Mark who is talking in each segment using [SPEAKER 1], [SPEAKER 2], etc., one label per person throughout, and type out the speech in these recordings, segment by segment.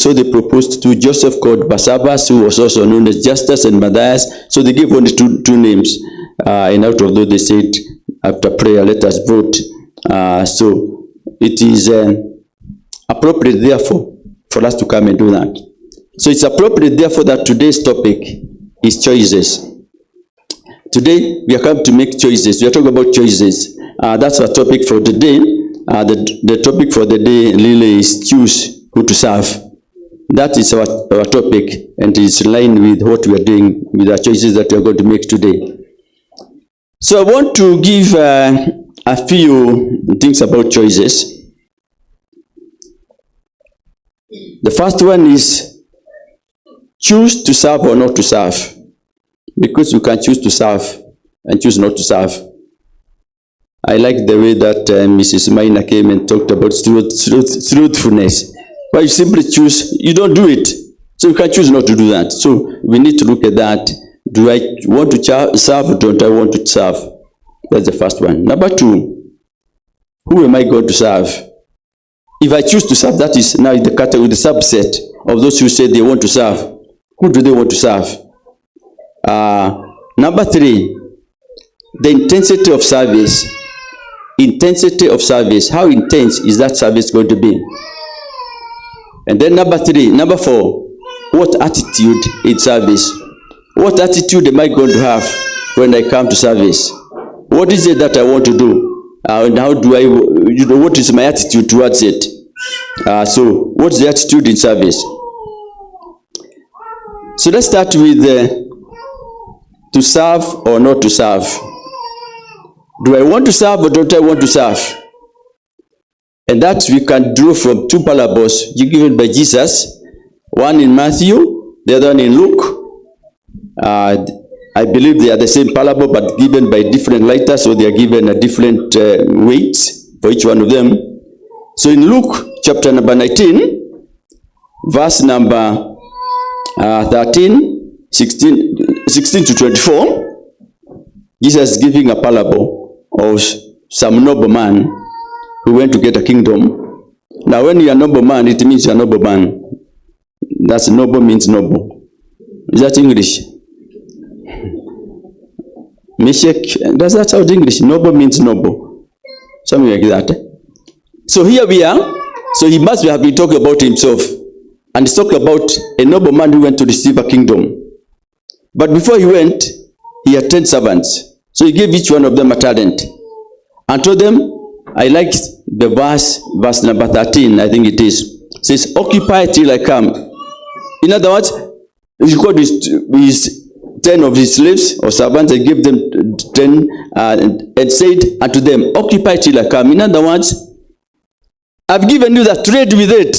[SPEAKER 1] So they proposed to Joseph called Barsabbas, who was also known as Justus, and Matthias. So they gave only two names. And out of those, they said, after prayer, let us vote. So it is appropriate, therefore, for us to come and do that. So it's appropriate, therefore, that today's topic is choices. Today, we are come to make choices. We are talking about choices. That's our topic for the day. The topic for the day really is choose who to serve. That is our topic, and it's in line with what we are doing with our choices that we are going to make today. So I want to give a few things about choices. The first one is choose to serve or not to serve. Because you can choose to serve and choose not to serve. I like the way that Mrs. Maina came and talked about truthfulness. But you simply choose, you don't do it. So you can choose not to do that. So we need to look at that. Do I want to serve or don't I want to serve? That's the first one. Number two, who am I going to serve? If I choose to serve, that is now the category, the subset of those who say they want to serve. Who do they want to serve? Number three, the intensity of service. Intensity of service. How intense is that service going to be? And then number four, what attitude in service? What attitude am I going to have when I come to service? What is it that I want to do? And how do I, what is my attitude towards it? So what's the attitude in service? So let's start with to serve or not to serve. Do I want to serve or don't I want to serve? And that we can draw from two parables given by Jesus, one in Matthew, the other one in Luke. I believe they are the same parable but given by different writers, so they are given a different weights for each one of them. So in Luke chapter number 19, verse number 13, 16 to 24, Jesus is giving a parable of some nobleman who went to get a kingdom. Now when you are a nobleman, it means you are a nobleman. That's noble means noble. Is that English? Meshach, does that sound English? Noble means noble. Something like that. So here we are. So he must have been talking about himself. And he's talking about a nobleman who went to receive a kingdom. But before he went, he had 10 servants. So he gave each one of them a talent. And told them, I like the verse number 13, I think it is. It says, occupy till I come. In other words, he called his 10 of his slaves or servants and gave them 10 and said unto them, occupy till I come. In other words, I've given you the trade with it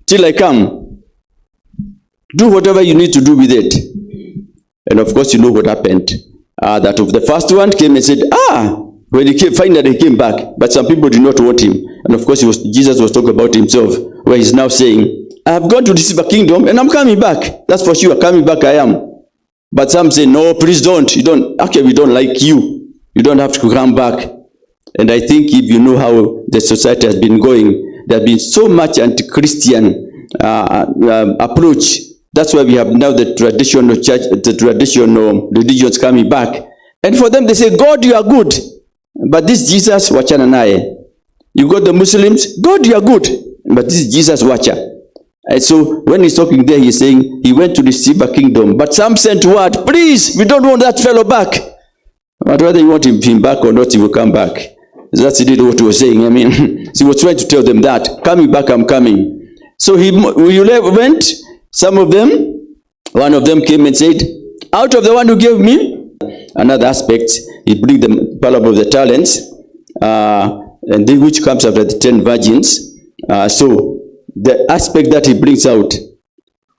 [SPEAKER 1] till I come. Do whatever you need to do with it. And of course, you know what happened. That of the first one came and said, when he came, finally he came back. But some people did not want him. And of course, Jesus was talking about himself, where he's now saying, I have gone to receive a kingdom and I'm coming back. That's for sure. Coming back I am. But some say, no, please don't. You don't. Actually, we don't like you. You don't have to come back. And I think if you know how the society has been going, there has been so much anti-Christian approach. That's why we have now the traditional church, the traditional religions coming back. And for them, they say, God, you are good. But this Jesus, wachana naye. You got the Muslims, God, you are good. But this is Jesus, wacha. And so when he's talking there, he's saying he went to receive a kingdom. But some sent word, please, we don't want that fellow back. But whether you want him back or not, he will come back. That's indeed what he was saying. I mean, he was trying to tell them that, coming back, I'm coming. So he went, some of them, one of them came and said, out of the one who gave me. Another aspect, he brings the parable of the talents, and which comes after the 10 virgins. So the aspect that he brings out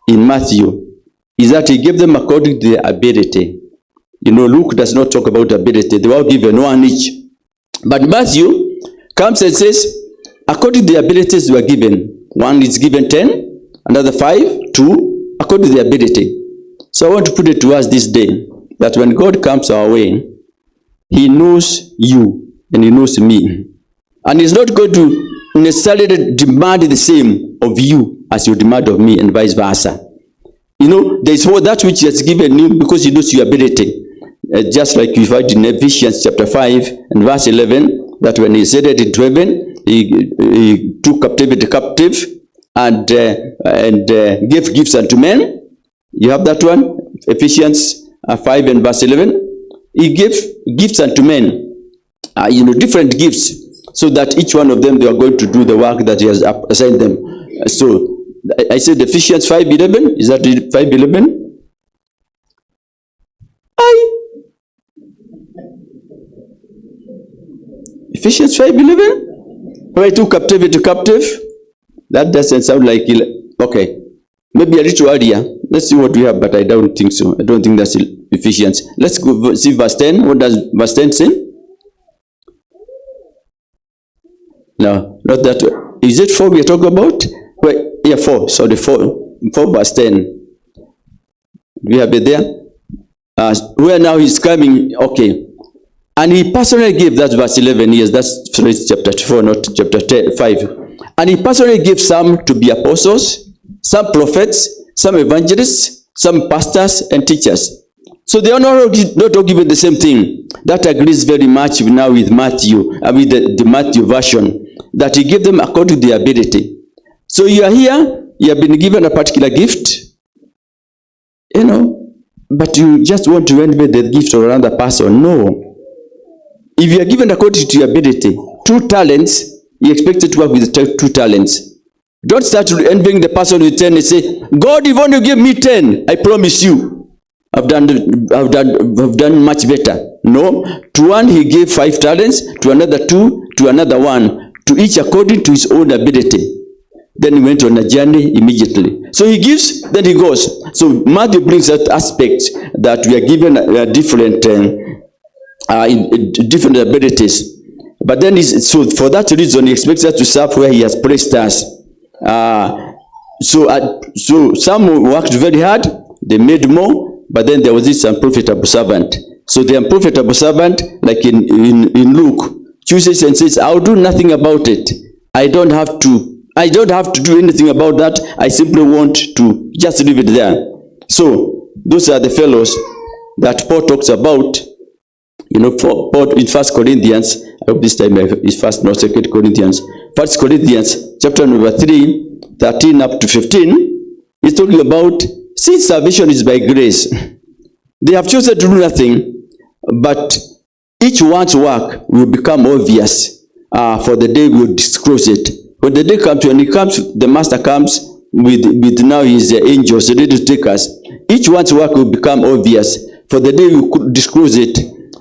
[SPEAKER 1] in Matthew is that he gave them according to their ability. You know, Luke does not talk about ability. They were all given one each. But Matthew comes and says, according to the abilities they were given. One is given 10, another 5, 2, according to the ability. So I want to put it to us this day, that when God comes our way, he knows you and he knows me. And he's not going to necessarily demand the same of you as you demand of me, and vice versa. You know, there is that which he has given you because he knows your ability. Just like you find in Ephesians chapter 5 and verse 11, that when he ascended into heaven, he took captivity captive and gave gifts unto men. You have that one, Ephesians 5 and verse 11. He gave gifts unto men, you know, different gifts, so that each one of them, they are going to do the work that he has assigned them. So I said Ephesians 5:11. Is that 5:11? Ephesians 5:11. When I took captivity captive, that doesn't sound like, okay, maybe a little earlier. Let's see what we have, but I don't think so. I don't think that's Ephesians. Let's go see verse 10. What does verse 10 say? No, not that. Is it 4 we are talking about? Wait, yeah, 4. Sorry, 4 verse 10. We have it there. Where now he's coming, okay. And he personally gave, that's verse 11, yes, that's chapter 4, not chapter 5. And he personally gave some to be apostles, some prophets, some evangelists, some pastors and teachers. So they are not all given the same thing. That agrees very much now with Matthew, with the Matthew version, that he gave them according to their ability. So you are here, you have been given a particular gift, you know, but you just want to envy the gift of another person. No. If you are given according to your ability, 2 talents, you expected to work with 2 talents. Don't start envying the person with 10 and say, God, if only you give me 10, I promise you, I've done much better. No, to one he gave 5 talents, to another 2, to another 1, to each according to his own ability. Then he went on a journey immediately. So he gives, then he goes. So Matthew brings that aspect that we are given different different abilities. But then, so for that reason, he expects us to serve where he has placed us. So some worked very hard, they made more, but then there was this unprofitable servant. So the unprofitable servant, like in Luke, chooses and says, I'll do nothing about it. I don't have to do anything about that. I simply want to just leave it there. So those are the fellows that Paul talks about. You know, Paul in 1 Corinthians, I hope this time is 1st, not 2 Corinthians. 1 Corinthians, chapter number 3, 13 up to 15, he's talking about, since salvation is by grace, they have chosen to do nothing, but each one's work will become obvious, for the day will disclose it. When the day comes, when he comes, the master comes with now his angels ready to take us. Each one's work will become obvious, for the day will disclose it,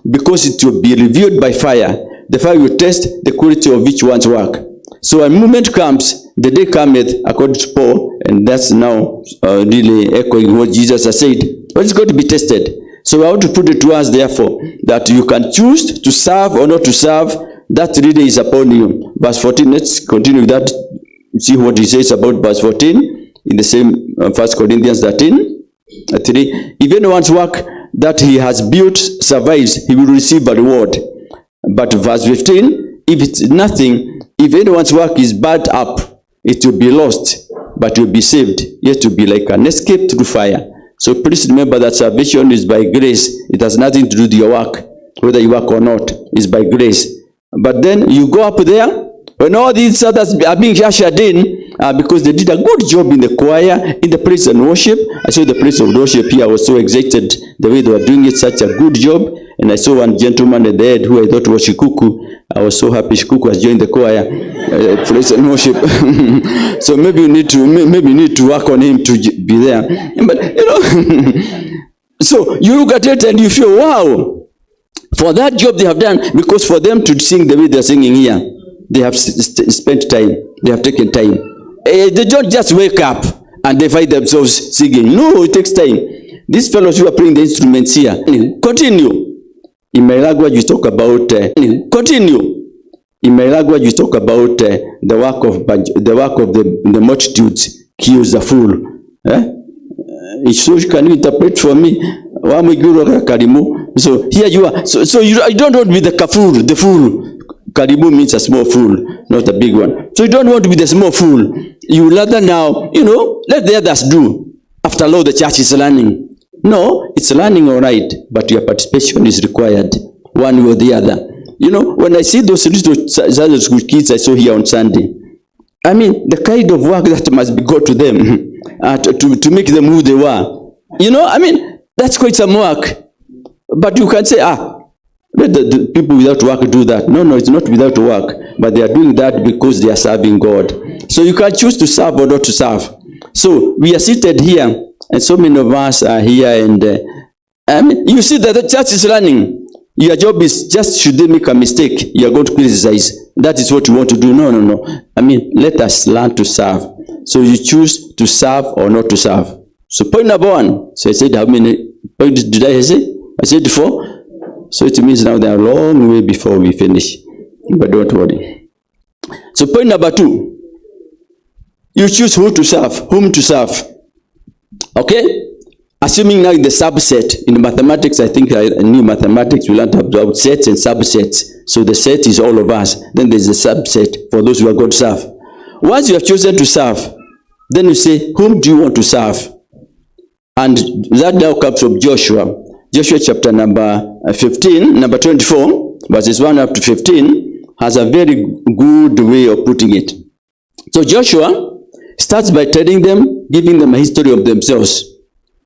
[SPEAKER 1] because it will be revealed by fire. The fire will test the quality of each one's work. So a moment comes, the day cometh, according to Paul, and that's now really echoing what Jesus has said. But it's going to be tested. So I want to put it to us, therefore, that you can choose to serve or not to serve. That really is upon you. Verse 14, let's continue with that. See what he says about verse 14 in the same 1 Corinthians 13, 3. If anyone's work that he has built survives, he will receive a reward. But verse 15, if it's nothing, if anyone's work is burned up, it will be lost, but will be saved, yet to be like an escape through fire. So please remember that salvation is by grace. It has nothing to do with your work, whether you work or not. It's by grace. But then you go up there, when all these others are being ushered in, because they did a good job in the choir, in the praise and worship. I saw the praise and worship here. I was so excited the way they were doing it, such a good job. And I saw one gentleman at the head who I thought was Shikuku. I was so happy Shikuku has joined the choir, praise and worship. So maybe you need to work on him to be there. But you know, so you look at it and you feel, wow, for that job they have done, because for them to sing the way they're singing here, they have spent time, they have taken time. They don't just wake up and they find themselves singing. No, it takes time. These fellows who are playing the instruments here, continue. In my language, you talk about continue. In my language, you talk about the work of the multitudes kills the fool. So can you interpret for me? So here you are. So you don't want to be the kafur, the fool. Karibu means a small fool, not a big one. So you don't want to be the small fool. You rather now, let the others do. After all, the church is learning. No, it's learning all right, but your participation is required, one way or the other. When I see those little Sunday school kids I saw here on Sunday, I mean, the kind of work that must be got to them to make them who they were. I mean, that's quite some work. But you can say, let the people without work do that. No, it's not without work, but they are doing that because they are serving God. So you can choose to serve or not to serve. So we are seated here, and so many of us are here, and I mean, you see that the church is running. Your job is just, should they make a mistake, you are going to criticize. That is what you want to do. No. I mean, let us learn to serve. So you choose to serve or not to serve. So point number one. So I said, how many points did I say? I said 4. So it means now they are a long way before we finish. But don't worry. So point number 2. You choose who to serve, whom to serve. Okay? Assuming now in the subset, in mathematics, I think I knew mathematics, we learned about sets and subsets. So the set is all of us. Then there's a subset for those who are going to serve. Once you have chosen to serve, then you say, whom do you want to serve? And that now comes from Joshua. Joshua chapter number 15, number 24, verses 1 up to 15, has a very good way of putting it. So Joshua starts by telling them, giving them a history of themselves.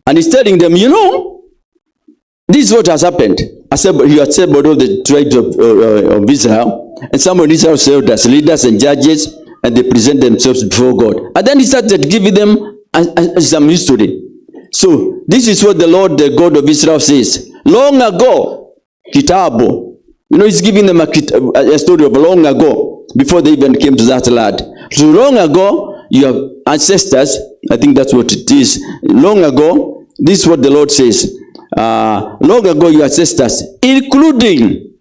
[SPEAKER 1] And he's telling them, this is what has happened. He had assembled all the tribes of Israel, and some of Israel served as leaders and judges, and they present themselves before God. And then he started giving them some history. So this is what the Lord, the God of Israel, says. Long ago, Kitabo. He's giving them a story of long ago, before they even came to that land. So long ago, your ancestors, I think that's what it is. Long ago, this is what the Lord says. Long ago, your ancestors, including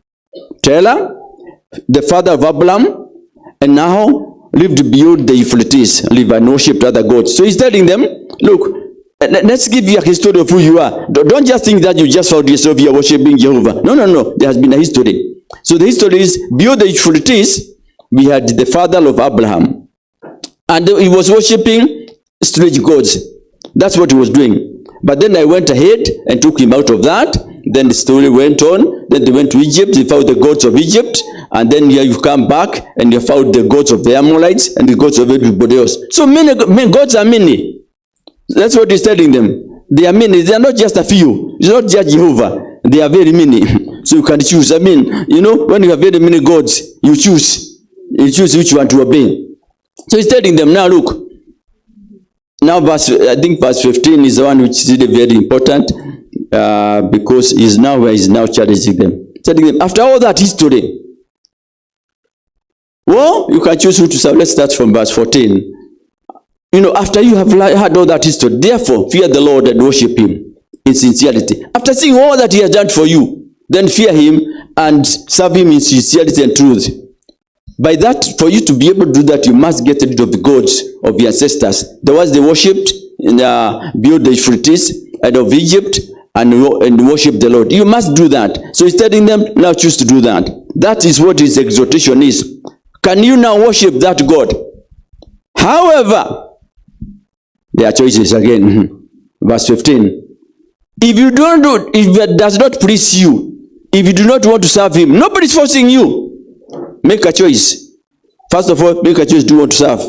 [SPEAKER 1] Terah, the father of Abraham, and now lived beyond the Euphrates, lived and worshipped other gods. So he's telling them, look, let's give you a history of who you are. Don't just think that you just found yourself here worshipping Jehovah. No. There has been a history. So the history is, beyond the Euphrates, we had the father of Abraham. And he was worshipping strange gods. That's what he was doing. But then I went ahead and took him out of that. Then the story went on. Then they went to Egypt. They found the gods of Egypt. And then here you come back and you found the gods of the Amorites and the gods of everybody else. So many gods are many. That's what he's telling them. They are many. They are not just a few. It's not just Jehovah. They are very many. So you can choose. I mean, when you have very many gods, you choose. You choose which one to obey. So he's telling them, now look, now I think verse 15 is the one which is really very important, because he's now challenging them. Telling them, after all that history, well, you can choose who to serve. Let's start from verse 14. After you have heard all that history, therefore fear the Lord and worship him in sincerity. After seeing all that he has done for you, then fear him and serve him in sincerity and truth. By that, for you to be able to do that, you must get rid of the gods of your ancestors. The ones they worshipped beyond the Euphrates and of Egypt, and worship the Lord. You must do that. So he's telling them, now choose to do that. That is what his exhortation is. Can you now worship that God? However, there are choices again. Verse 15. If you don't do it, if it does not please you, if you do not want to serve him, nobody's forcing you. Make a choice. First of all, make a choice. Do you want to serve?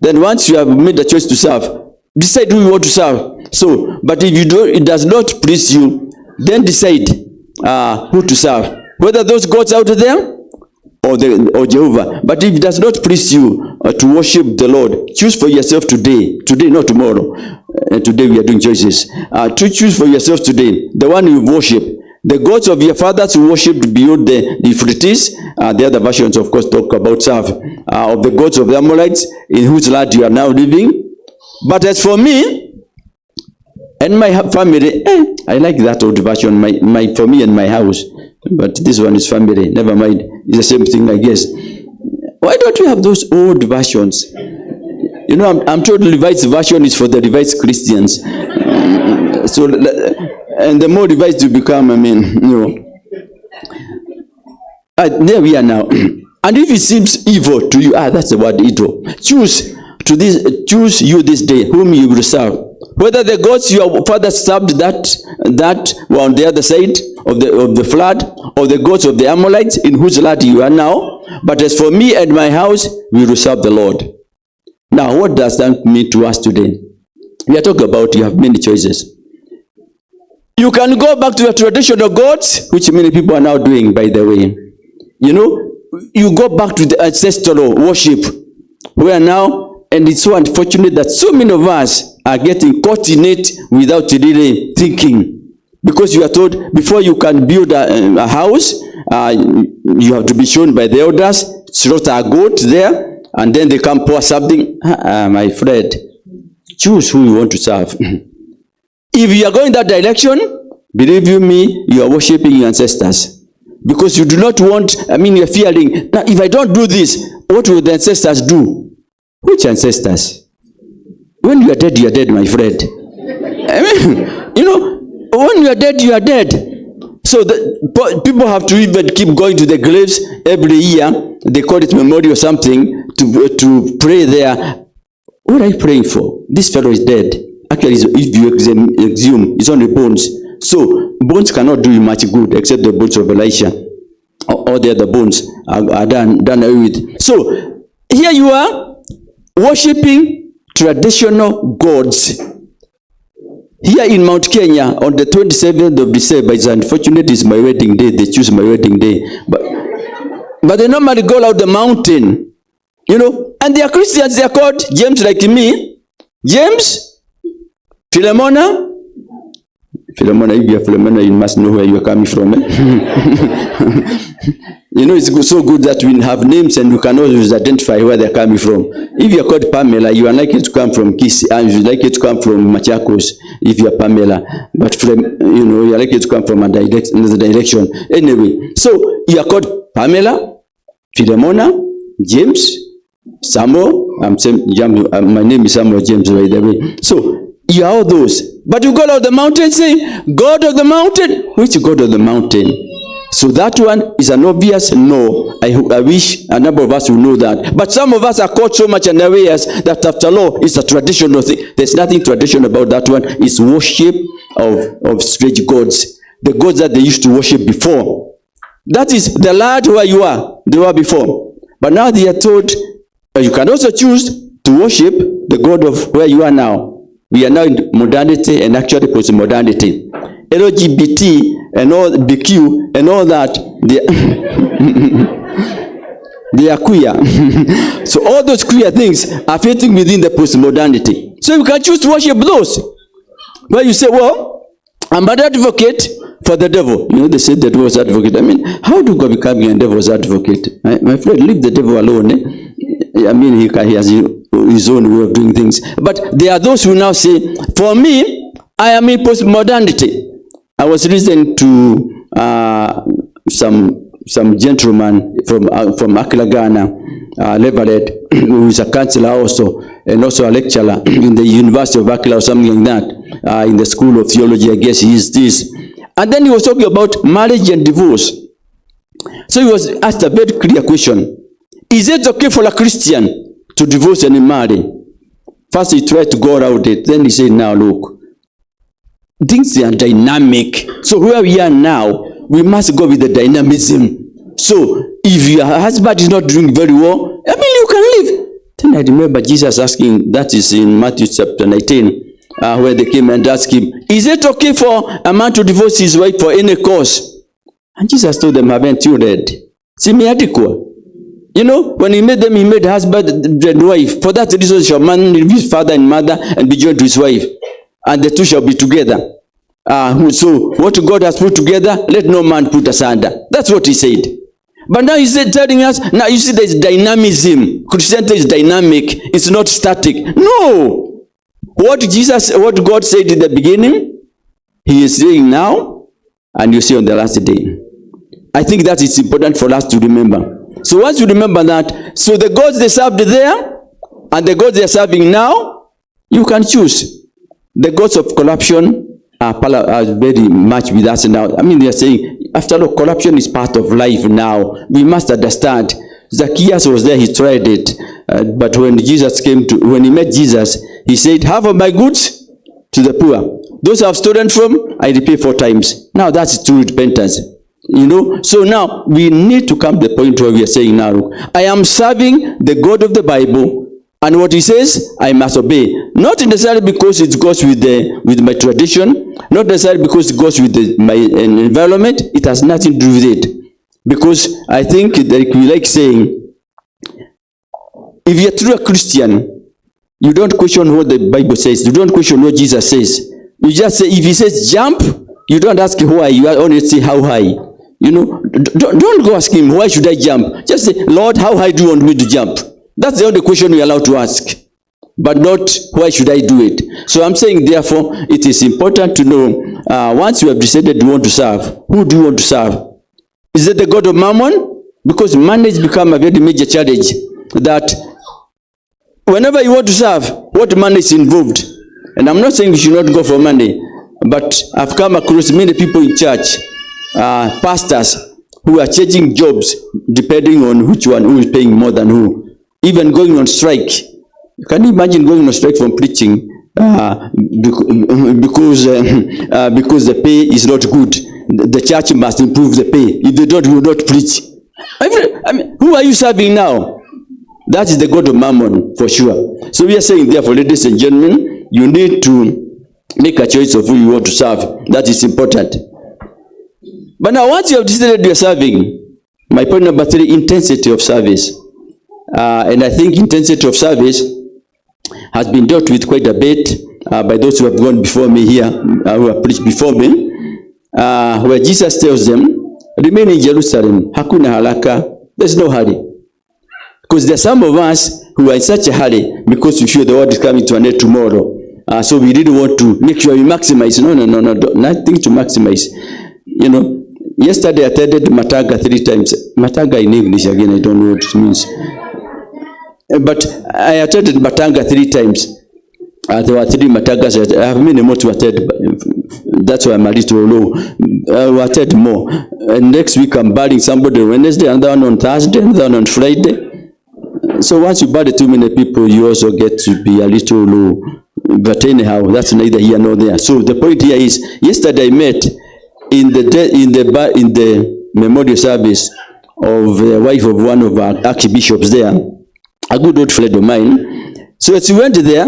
[SPEAKER 1] Then once you have made a choice to serve, decide who you want to serve. So, but if it does not please you, then decide who to serve. Whether those gods out there or Jehovah. But if it does not please you to worship the Lord, choose for yourself today. Today, not tomorrow. Today we are doing choices. To choose for yourself today, the one you worship. The gods of your fathers who worshipped beyond the Euphrates, the other versions of course talk about serve, of the gods of the Amorites in whose land you are now living. But as for me and my family, I like that old version, for me and my house. But this one is family, never mind. It's the same thing, I guess. Why don't we have those old versions? I'm told the revised version is for the revised Christians. And the more revised you become, there we are now. And if it seems evil to you, that's the word evil. Choose you this day whom you will serve. Whether the gods your father served that were on the other side of the flood, or the gods of the Amalekites in whose land you are now. But as for me and my house, we will serve the Lord. Now, what does that mean to us today? We are talking about you have many choices. You can go back to your traditional gods, which many people are now doing, by the way. You know, you go back to the ancestral worship, where now, and it's so unfortunate that so many of us are getting caught in it without really thinking. Because you are told, before you can build a house, you have to be shown by the elders, slaughter a goat there, and then they come pour something. My friend, choose who you want to serve. If you are going that direction, believe you me, you are worshiping your ancestors. Because you do not want, you're fearing, now if I don't do this, what will the ancestors do? Which ancestors? When you are dead, my friend. When you are dead, you are dead. So people have to even keep going to the graves every year. They call it memorial or something to pray there. What are you praying for? This fellow is dead. Actually, if you exhume, it's only bones. So bones cannot do you much good except the bones of Elisha. All the other bones are done away with. So here you are worshipping traditional gods. Here in Mount Kenya, on the 27th of December, it's unfortunate, it's my wedding day. They choose my wedding day. But they normally go out the mountain, and they are Christians. They are called James, like me. James, Philemona. Philemona, if you are Philemona, you must know where you are coming from. It's so good that we have names and we can always identify where they are coming from. If you are called Pamela, you are likely to come from Kisi, and you are likely to come from Machakos if you are Pamela. But you are likely to come from another direction. Anyway, so you are called Pamela, Philemona, James, Samuel. My name is Samuel James, by the way. So you are all those. But you go out the mountain saying, God of the mountain. Which God of the mountain? So that one is an obvious no. I wish a number of us will know that. But some of us are caught so much unawares that after all, it's a traditional thing. There's nothing traditional about that one. It's worship of strange gods. The gods that they used to worship before. That is the land where you are. They were before. But now they are told, you can also choose to worship the God of where you are now. We are now in modernity and actually post-modernity. LGBT and all BQ and all that, they are queer. So all those queer things are fitting within the post-modernity. So you can choose to worship those. Where you say, well, I'm an advocate for the devil. They say the devil's advocate. How do God become a devil's advocate? My friend, leave the devil alone. He has his own way of doing things. But there are those who now say, for me, I am in post-modernity. I was listening to some gentleman from Accra, Ghana, Levered, who is a counselor also, and also a lecturer in the University of Accra or something like that, in the School of Theology, I guess he is this. And then he was talking about marriage and divorce. So he was asked a very clear question. Is it okay for a Christian to divorce and marry? First he tried to go around it. Then he said, now look, things are dynamic. So where we are now, we must go with the dynamism. So if your husband is not doing very well, you can leave. Then I remember Jesus asking, that is in Matthew chapter 19, where they came and asked him, is it okay for a man to divorce his wife for any cause? And Jesus told them, haven't you read? When he made them, he made husband and wife. For that reason shall man leave his father and mother and be joined to his wife, and the two shall be together. So what God has put together, let no man put asunder. That's what he said. But now he's telling us, now you see there's dynamism. Christianity is dynamic. It's not static. No. What God said in the beginning, he is saying now, and you see on the last day. I think that it's important for us to remember. So once you remember that, so the gods they served there, and the gods they are serving now, you can choose. The gods of corruption are very much with us now. They are saying, after all, corruption is part of life now. We must understand. Zacchaeus was there, he tried it. But when he met Jesus, he said, half of my goods to the poor. Those I've stolen from, I repay 4 times. Now that's true repentance. You know, so now we need to come to the point where we are saying now, I am serving the God of the Bible, and what he says, I must obey. Not necessarily because it goes with my tradition, not necessarily because it goes with my environment. It has nothing to do with it. Because I think that we like saying, if you're truly a Christian, you don't question what the Bible says. You don't question what Jesus says. You just say, if he says jump, you don't ask why. You only say how high. You know, don't go ask him, why should I jump? Just say, Lord, how high do you want me to jump? That's the only question you're allowed to ask. But not, why should I do it? So I'm saying, therefore, it is important to know, once you have decided you want to serve, who do you want to serve? Is it the God of Mammon? Because money has become a very major challenge. That whenever you want to serve, what money is involved? And I'm not saying you should not go for money, but I've come across many people in church, pastors, who are changing jobs depending on which one, who is paying more than who. Even going on strike. Can you imagine going on strike from preaching because the pay is not good? The church must improve the pay. If they don't, we will not preach. I mean, who are you serving now? That is the God of Mammon, for sure. So we are saying, therefore, ladies and gentlemen, you need to make a choice of who you want to serve. That is important. But now, once you have decided you are serving, my point number 3, intensity of service. And I think intensity of service has been dealt with quite a bit by those who have gone before me here, who have preached before me, where Jesus tells them, remain in Jerusalem, hakuna haraka, there's no hurry. Because there are some of us who are in such a hurry because we feel the world is coming to an end tomorrow. So we really want to make sure we maximize. No, nothing to maximize. You know, yesterday I attended Matanga 3 times. Matanga in English, again, I don't know what it means. But I attended Matanga 3 times. There were 3 Matangas. I have many more to attend. That's why I'm a little low. I will attend more. And next week I'm burying somebody on Wednesday, another one on Thursday, another one on Friday. So once you bury too many people, you also get to be a little low. But anyhow, that's neither here nor there. So the point here is, yesterday I met in the memorial service of the wife of one of our archbishops there, a good old friend of mine. So as we went there,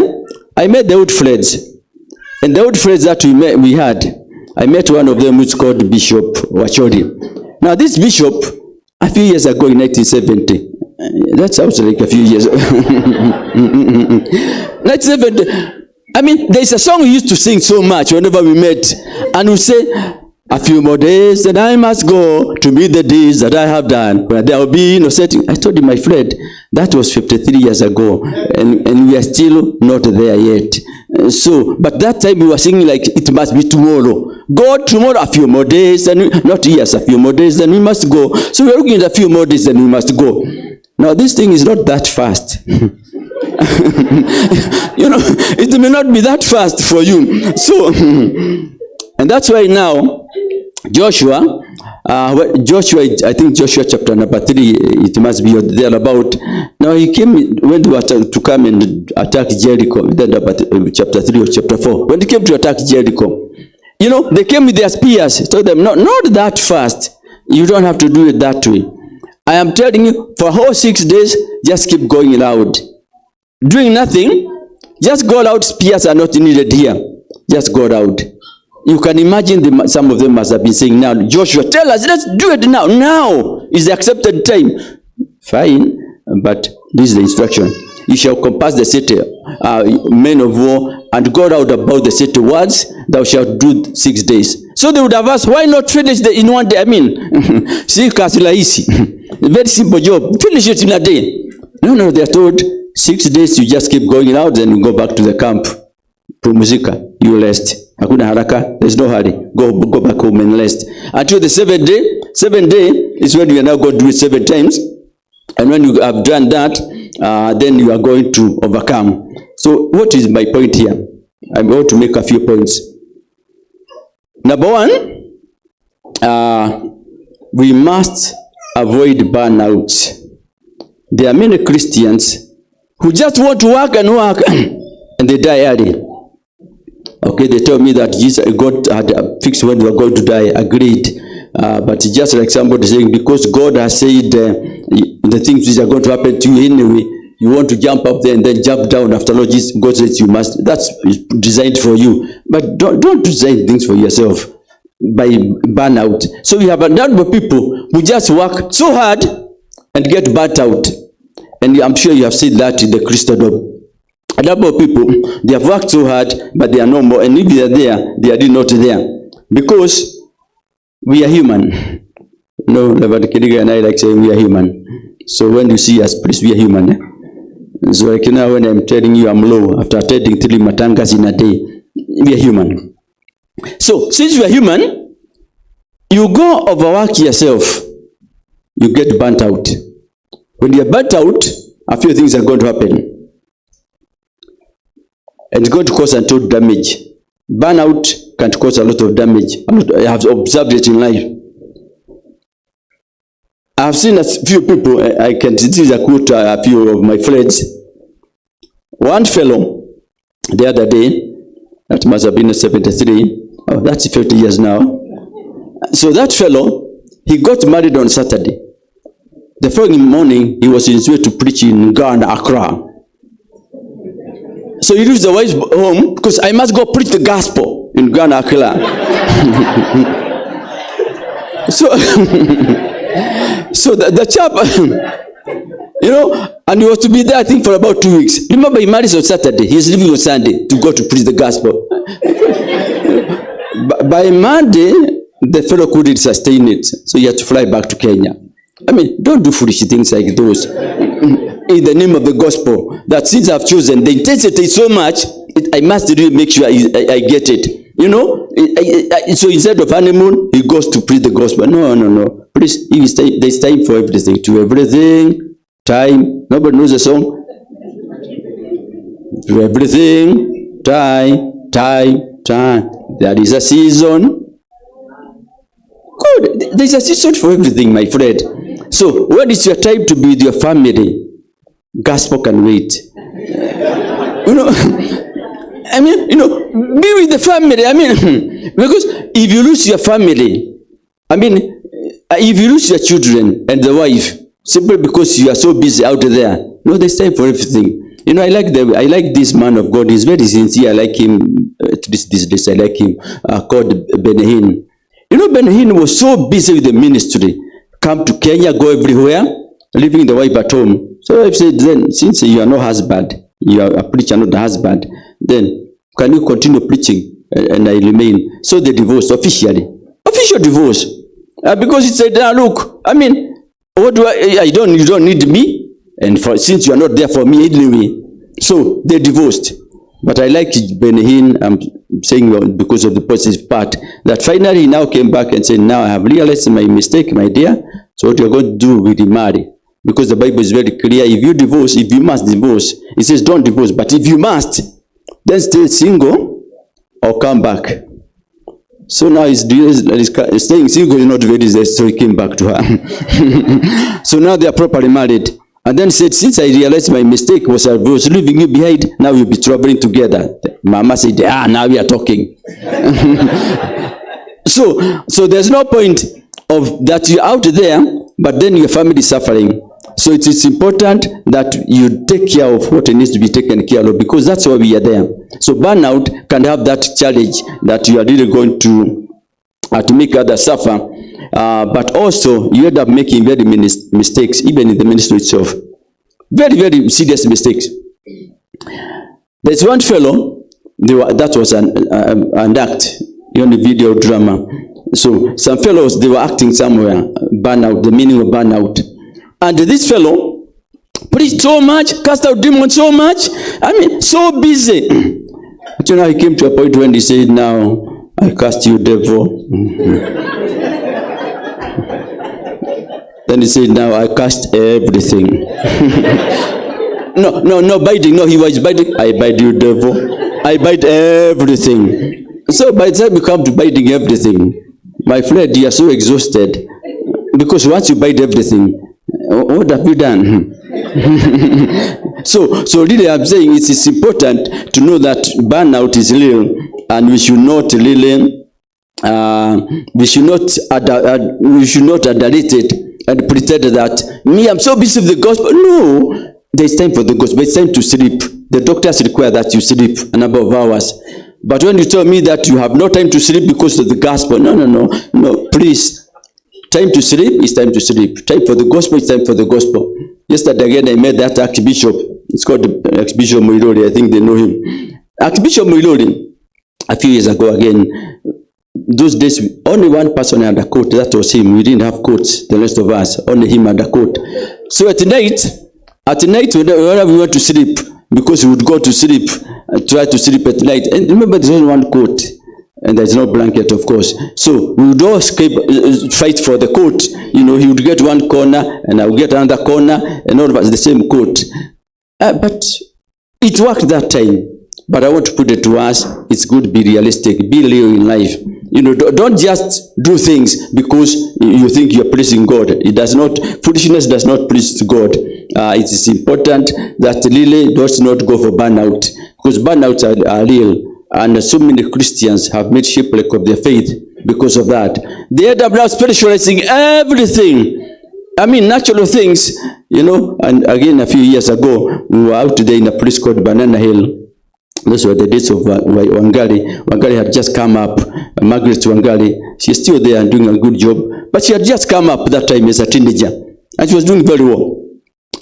[SPEAKER 1] I met the old friends. And the old friends that we had, I met one of them who's called Bishop Wachori. Now this bishop, a few years ago in 1970, that sounds like a few years. 1970. I mean, there's a song we used to sing so much whenever we met. And we say, a few more days and I must go to meet the deeds that I have done, where there will be no setting. I told you, my friend, that was 53 years ago. And we are still not there yet. So, but that time we were singing like it must be tomorrow. God, tomorrow, a few more days, and not years, a few more days, then we must go. So we're looking at a few more days, then we must go. Now, this thing is not that fast. You know, it may not be that fast for you. So, and that's why now, Joshua, I think Joshua chapter number 3, it must be there about. Now he came, when they were to come and attack Jericho, chapter 3 or chapter 4. When they came to attack Jericho, you know, they came with their spears. Told them, not that fast. You don't have to do it that way. I am telling you, for a whole 6 days, just keep going loud. Doing nothing, just go loud. Spears are not needed here. Just go loud. You can imagine some of them must have been saying, now, Joshua, tell us, let's do it now. Now is the accepted time. Fine, but this is the instruction. You shall compass the city, men of war, and go out about the city once, thou shalt do 6 days. So they would have asked, why not finish in one day? I mean, see, very simple job. Finish it in a day. No, they are told 6 days, you just keep going out, then you go back to the camp. Pumzika, you rest. Hakuna haraka, there's no hurry. Go back home and rest. Until the 7th day, 7th day is when you are now going to do it 7 times. And when you have done that, then you are going to overcome. So what is my point here? I'm going to make a few points. Number 1, we must avoid burnout. there are many Christians who just want to work and work and they die early. Okay, they tell me that Jesus, God had fixed when they were going to die, agreed. But just like somebody saying, because God has said the things which are going to happen to you anyway, you want to jump up there and then jump down after all. God says you must. That's designed for you. But don't design things for yourself by burnout. So we have a number of people who just work so hard and get burnt out. And I'm sure you have seen that in the Christendom. A number of people, they have worked so hard, but they are no more. And if they are there, they are really not there. Because we are human. No, Reverend Kiriga and I like saying we are human. So when you see us, please, we are human. So like now when I'm telling you I'm low, after attending 3 matangas in a day, we are human. So since you are human, you go overwork yourself. You get burnt out. When you are burnt out, a few things are going to happen. And it's going to cause untold damage. Burnout can cause a lot of damage. I have observed it in life. I have seen a few people, I can see a quote a few of my friends. One fellow, the other day, that must have been 73, oh, that's 50 years now. So that fellow, he got married on Saturday. The following morning, he was in his way to preach in Ghana, Accra. So he leaves the wife home, because I must go preach the gospel in Ghana, Accra. So the chap, you know, and he was to be there, I think, for about 2 weeks. Remember, he marries on Saturday. He's leaving on Sunday to go to preach the gospel. By Monday, the fellow couldn't sustain it. So he had to fly back to Kenya. I mean, don't do foolish things like those. In the name of the gospel, that since I've chosen, the intensity is so much, I must really make sure I get it. You know, so instead of honeymoon, he goes to preach the gospel. No. Please, there's time for everything. To everything, time. Nobody knows the song. To everything, time. There is a season. Good. There's a season for everything, my friend. So when it's your time to be with your family, gospel can wait. You know, I mean, you know, be with the family. I mean, because if you lose your family, I mean, if you lose your children and the wife, simply because you are so busy out there, no, there's time for everything. You know, I like this man of God. He's very sincere. I like him. These days, I like him. Called Benahin. You know, Benahin was so busy with the ministry. Come to Kenya, go everywhere, leaving the wife at home. So I've said, then, since you are no husband, you are a preacher, not a husband, then can you continue preaching? And I remain. So they divorced officially. Official divorce. Because he said, look, I mean, what do you don't need me, and since you are not there for me anyway. So they divorced. But I like Benahin, I'm saying because of the positive part, that finally he now came back and said, now I have realized my mistake, my dear. So what you're going to do with remarry? Because the Bible is very clear. If you divorce, if you must divorce, it says don't divorce. But if you must, then stay single or come back. So now he's staying single is not very easy, so he came back to her. So now they are properly married. And then he said, since I realized my mistake was I was leaving you behind, now we'll be traveling together. Mama said, now we are talking. So there's no point of that you're out there, but then your family is suffering. So it is important that you take care of what needs to be taken care of, because that's why we are there. So burnout can have that challenge that you are really going to make others suffer. But also, you end up making very many mistakes, even in the ministry itself. Very, very serious mistakes. There's one fellow, that was an act, on the video drama. So some fellows, they were acting somewhere, burnout, the meaning of burnout. And this fellow preached so much, cast out demons so much, I mean, so busy. But you know, he came to a point when he said, now, I cast you, devil. Then he said, now I cast everything. No, biting. No, he was biting. I bite you, devil. I bite everything. So by the time you come to biting everything, my friend, you are so exhausted. Because once you bite everything, what have you done? So really I'm saying it is important to know that burnout is real, and we should not really we should not adulterate it and pretend that me, I'm so busy with the gospel. No, there's time for the gospel. It's time to sleep. The doctors require that you sleep a number of hours. But when you tell me that you have no time to sleep because of the gospel, no, please. Time to sleep is time to sleep. Time for the gospel is time for the gospel. Yesterday again, I met that Archbishop. It's called Archbishop Muilori. I think they know him. Archbishop Muilori, a few years ago again, those days, only one person had a coat. That was him. We didn't have coats, the rest of us. Only him had a coat. So at night, whenever we went to sleep, because we would go to sleep, try to sleep at night. And remember, there's only one coat, and there's no blanket, of course. So we would all fight for the coat. You know, he would get one corner, and I would get another corner, and all of us the same coat. But it worked that time. But I want to put it to us, it's good to be realistic, be real in life. You know, don't just do things because you think you're pleasing God. It does not, foolishness does not please God. It is important that really does not go for burnout, because burnouts are real. And so many Christians have made shipwreck of their faith because of that. They end up now spiritualizing everything. I mean, natural things, you know. And again, a few years ago, we were out there in a place called Banana Hill. Those were the days of Wangari. Wangari had just come up. Margaret Wangari, she's still there and doing a good job. But she had just come up that time as a teenager. And she was doing very well.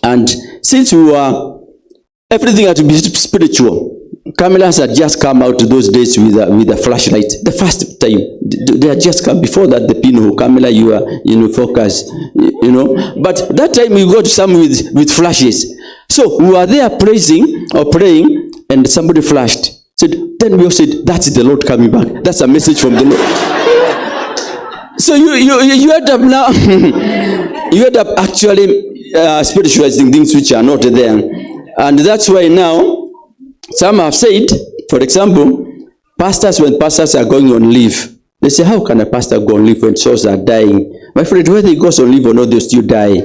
[SPEAKER 1] And since everything had to be spiritual, cameras had just come out those days with a flashlight. The first time, they had just come. Before that, the pinhole camera, you are, focus, But that time we got some with flashes. So we were there praising or praying, and somebody flashed. Then we all said, that's the Lord coming back. That's a message from the Lord. So you end up now, you end up actually spiritualizing things which are not there. And that's why now, some have said, for example, when pastors are going on leave, they say, how can a pastor go on leave when souls are dying? My friend, whether he goes on leave or not, they'll still die.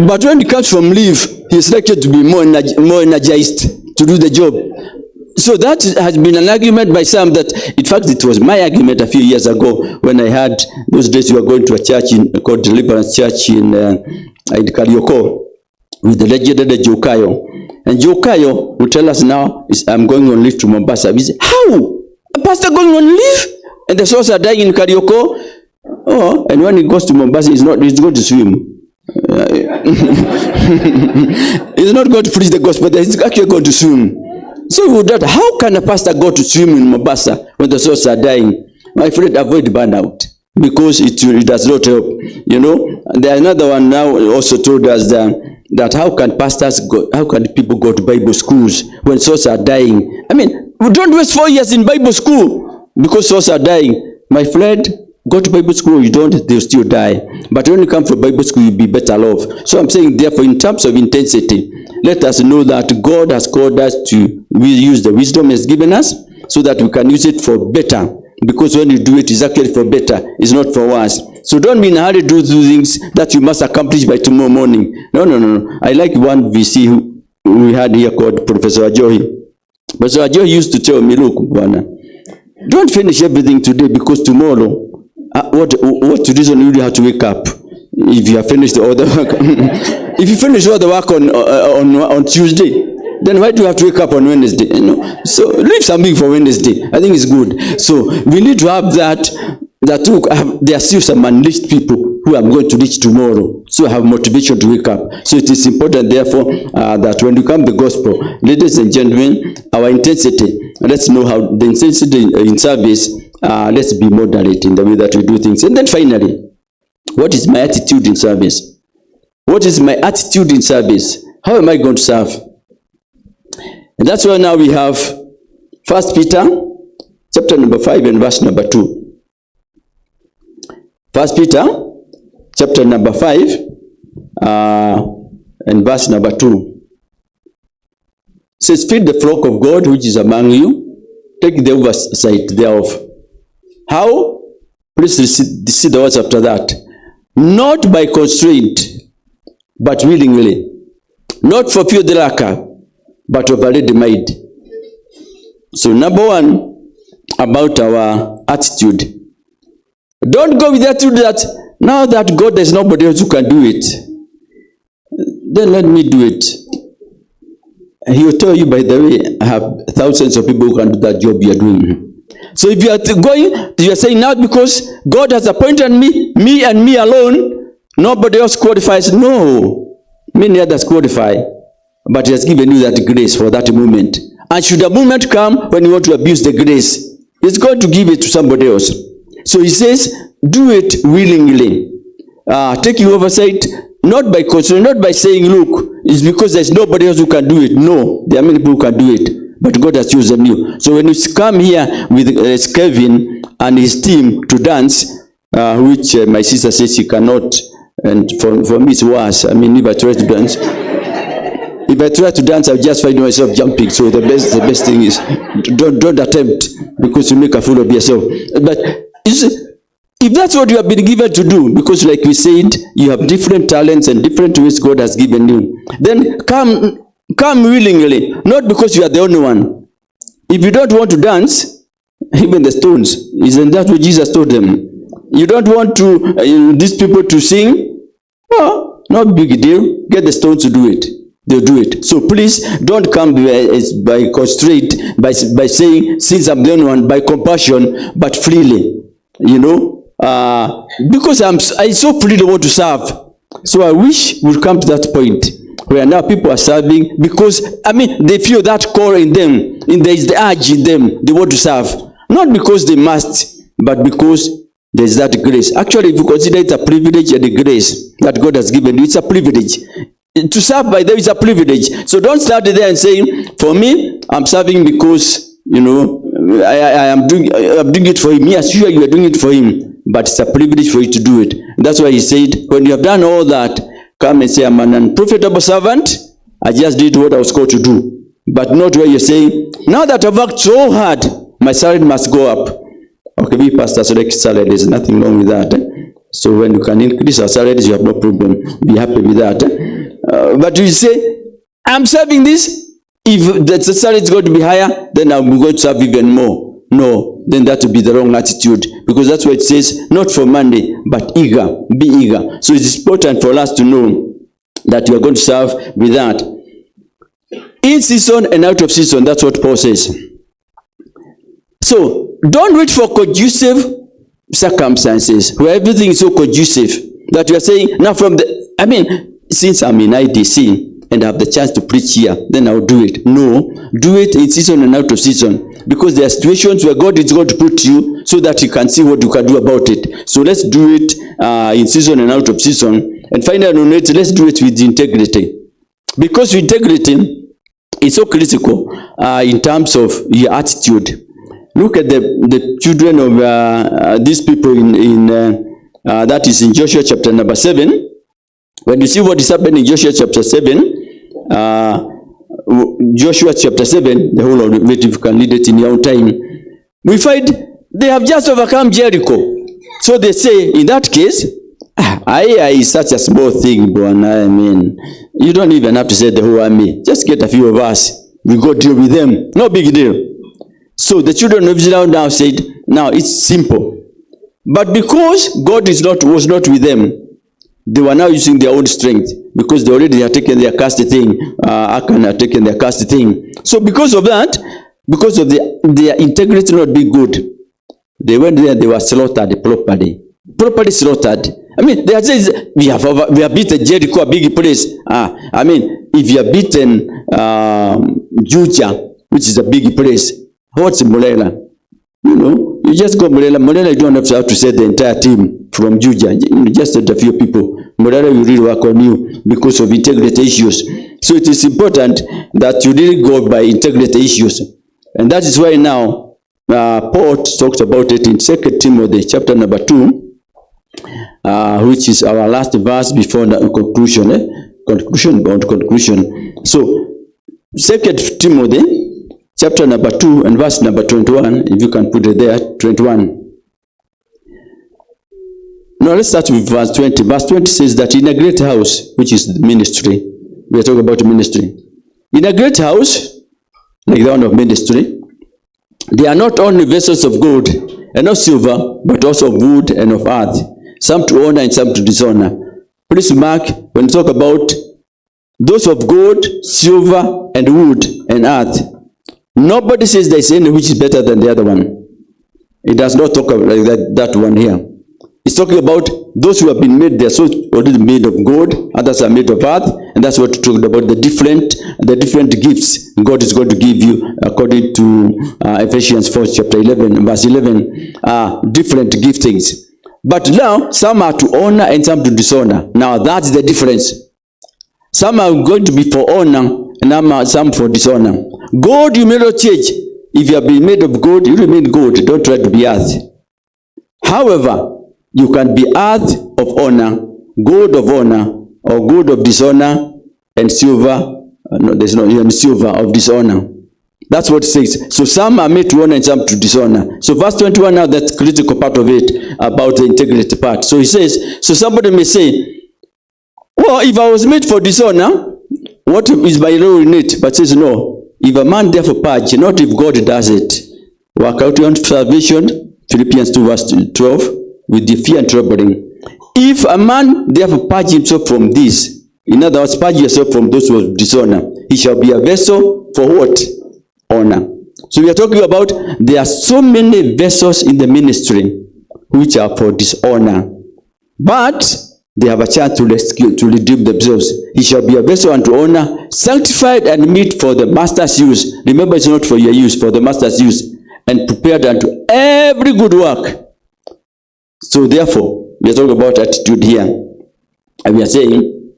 [SPEAKER 1] But when he comes from leave, he's likely to be more energized to do the job. So that has been an argument by some that, in fact, it was my argument a few years ago when I had, those days we were going to a church called Deliverance Church in Karioko with the legendary Jokayo. And Jokayo will tell us now, I'm going on leave to Mombasa. We say, how? A pastor going on leave? And the souls are dying in Karioko? Oh, and when he goes to Mombasa, he's going to swim. He's not going to preach the gospel, he's actually going to swim. So with that, how can a pastor go to swim in Mombasa when the souls are dying? My friend, avoid burnout, because it does not help. And there another one now also told us that how can people go to Bible schools when souls are dying? I mean, we don't waste 4 years in Bible school because souls are dying. My friend, go to Bible school, you don't, they'll still die. But when you come from Bible school, you'll be better off. So I'm saying, therefore, in terms of intensity, let us know that God has called us to use the wisdom He has given us so that we can use it for better. Because when you do it, it's actually for better. It's not for worse. So don't be in a hurry to do things that you must accomplish by tomorrow morning. No. I like one VC who we had here called Professor Ajohi. Professor Ajohi used to tell me, look, Bwana, don't finish everything today because tomorrow, what reason you have to wake up if you have finished all the work? If you finish all the work on Tuesday, then why do you have to wake up on Wednesday? So leave something for Wednesday. I think it's good. So we need to have that there are still some unleashed people who are going to reach tomorrow, so have motivation to wake up. So it is important, therefore, that when you come to the gospel, ladies and gentlemen, our intensity, let's know how the intensity in service, let's be moderate in the way that we do things. And then finally, what is my attitude in service? What is my attitude in service? How am I going to serve? And that's why now we have 1 Peter chapter number 5 and verse number 2. 1 Peter chapter number 5 and verse number 2. It says, feed the flock of God which is among you, take the oversight thereof. How? Please see the words after that. Not by constraint, but willingly, not for fear thereafter, but of a ready mind. So number one, about our attitude. Don't go with the attitude that now that God, there's nobody else who can do it, then let me do it. He will tell you, by the way, I have thousands of people who can do that job you are doing. So if you are going, you are saying now because God has appointed me and me alone, nobody else qualifies. No, many others qualify, but He has given you that grace for that moment. And should a moment come when you want to abuse the grace, He's going to give it to somebody else. So He says, do it willingly. Taking oversight, not by control, not by saying, look, it's because there's nobody else who can do it. No, there are many people who can do it, but God has chosen you. So when you come here with Kevin and his team to dance, which my sister says she cannot, and for me it's worse. I mean, if I try to dance, I'll just find myself jumping. So the best thing is don't attempt, because you make a fool of yourself. But if that's what you have been given to do, because like we said, you have different talents and different ways God has given you, then come willingly, not because you are the only one. If you don't want to dance, even the stones, isn't that what Jesus told them? You don't want to these people to sing? Oh, not big deal. Get the stones to do it. They'll do it. So please don't come by constraint, by saying, since I'm the only one, by compassion, but freely. You know, because I so freely want to serve. So I wish we'll come to that point where now people are serving because, I mean, they feel that core in them, there is the urge in them, they want to serve. Not because they must, but because there is that grace. Actually, if you consider it a privilege and a grace that God has given you, it's a privilege. To serve by them is a privilege. So don't start there and saying, for me, I'm serving because, you know, I'm doing it for Him. Yes, sure, you are doing it for Him, but it's a privilege for you to do it. That's why He said, when you have done all that, come and say, I'm an unprofitable servant. I just did what I was called to do. But not where you're saying, now that I've worked so hard, my salary must go up. Okay, we pastor select salary. There's nothing wrong with that. So when you can increase our salaries, you have no problem. Be happy with that. But you say, I'm serving this. If the salary is going to be higher, then I'm going to serve even more. No, then that will be the wrong attitude. Because that's what it says, not for money, but eager. Be eager. So it's important for us to know that you are going to serve with that. In season and out of season, that's what Paul says. So, don't wait for conducive circumstances where everything is so conducive that you are saying, now since I'm in IDC and I have the chance to preach here, then I'll do it. No, do it in season and out of season, because there are situations where God is going to put you so that you can see what you can do about it. So let's do it in season and out of season. And finally, let's do it with integrity, because integrity is so critical in terms of your attitude. Look at the children of these people that is in Joshua chapter number 7. When you see what is happening in Joshua chapter 7, Joshua chapter 7, the whole of it, if you can read it in your own time, we find they have just overcome Jericho. So they say, in that case, is such a small thing, bro. I mean, you don't even have to say the whole army. Just get a few of us. We go deal with them. No big deal. So the children of Israel now said, now it's simple. But because God was not with them, they were now using their own strength, because they already had taken their cast thing. Achan had taken their cast thing. So because of that, because of their integrity not being good, they went there and they were slaughtered properly. Properly slaughtered. I mean, they had said, we have beaten Jericho, a big place. I mean, if you have beaten Judah, which is a big place, what's Mulela? You know, you just go Mulela. Mulela, you don't have to say the entire team from Judah. You just set a few people. Mulela will really work on you because of integrity issues. So it is important that you really go by integrity issues. And that is why now, Paul talks about it in 2 Timothy chapter number 2, which is our last verse before the conclusion. Conclusion. So, 2 Timothy chapter number 2 and verse number 21, if you can put it there, 21. Now let's start with verse 20. Verse 20 says that in a great house, which is the ministry, we are talking about ministry. In a great house, like the one of ministry, there are not only vessels of gold and of silver, but also of wood and of earth, some to honor and some to dishonor. Please mark, when we talk about those of gold, silver, and wood and earth, nobody says there is any which is better than the other one. It does not talk about like that one here. It's talking about those who have been made, they're so already made of gold, others are made of earth, and that's what we're talking about, the different gifts God is going to give you according to Ephesians 4 chapter 11, verse 11, different giftings. But now, some are to honor and some to dishonor. Now that's the difference. Some are going to be for honor and some for dishonor. Gold you may not change. If you have been made of gold, you remain gold. Don't try to be earth. However, you can be earth of honor, gold of honor, or gold of dishonor, and silver. No, there's no even silver of dishonor. That's what it says. So some are made to honor and some to dishonor. So verse 21 now, that's critical part of it, about the integrity part. So he says, so somebody may say, well, if I was made for dishonor, what is my role in it? But says no. If a man therefore purge, not if God does it. Work out your salvation, Philippians 2 verse 12, with the fear and trembling. If a man therefore purge himself from this, in other words, purge yourself from those who dishonor, he shall be a vessel for what? Honor. So we are talking about there are so many vessels in the ministry which are for dishonor, but they have a chance to rescue, to redeem themselves. He shall be a vessel unto honor, sanctified and meet for the master's use. Remember, it's not for your use, for the master's use, and prepared unto every good work. So therefore, we are talking about attitude here. And we are saying,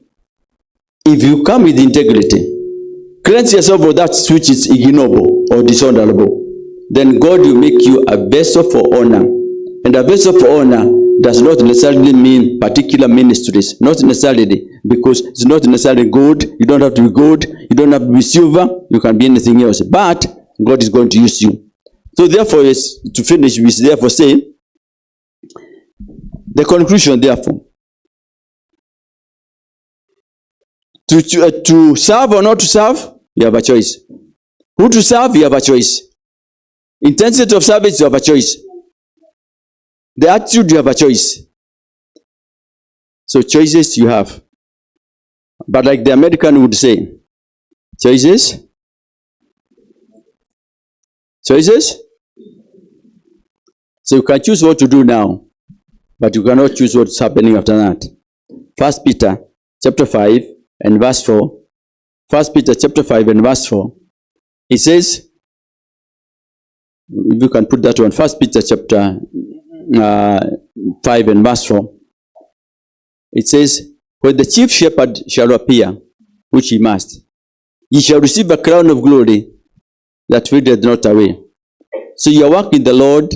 [SPEAKER 1] if you come with integrity, cleanse yourself of that which is ignoble or dishonorable, then God will make you a vessel for honor. And a vessel for honor does not necessarily mean particular ministries. Not necessarily, because it's not necessarily gold. You don't have to be gold. You don't have to be silver. You can be anything else. But God is going to use you. So therefore, yes, to finish, we therefore say, the conclusion, therefore, to serve or not to serve, you have a choice. Who to serve, you have a choice. Intensity of service, you have a choice. The attitude, you have a choice. So choices you have. But like the American would say, choices? Choices? So you can choose what to do now, but you cannot choose what's happening after that. 1 Peter chapter 5 and verse 4. 1 Peter chapter 5 and verse 4. It says, if you can put that one, 1 Peter chapter 5 and verse 4. It says, when the chief shepherd shall appear, which he must, ye shall receive a crown of glory that fadeth not away. So your work in the Lord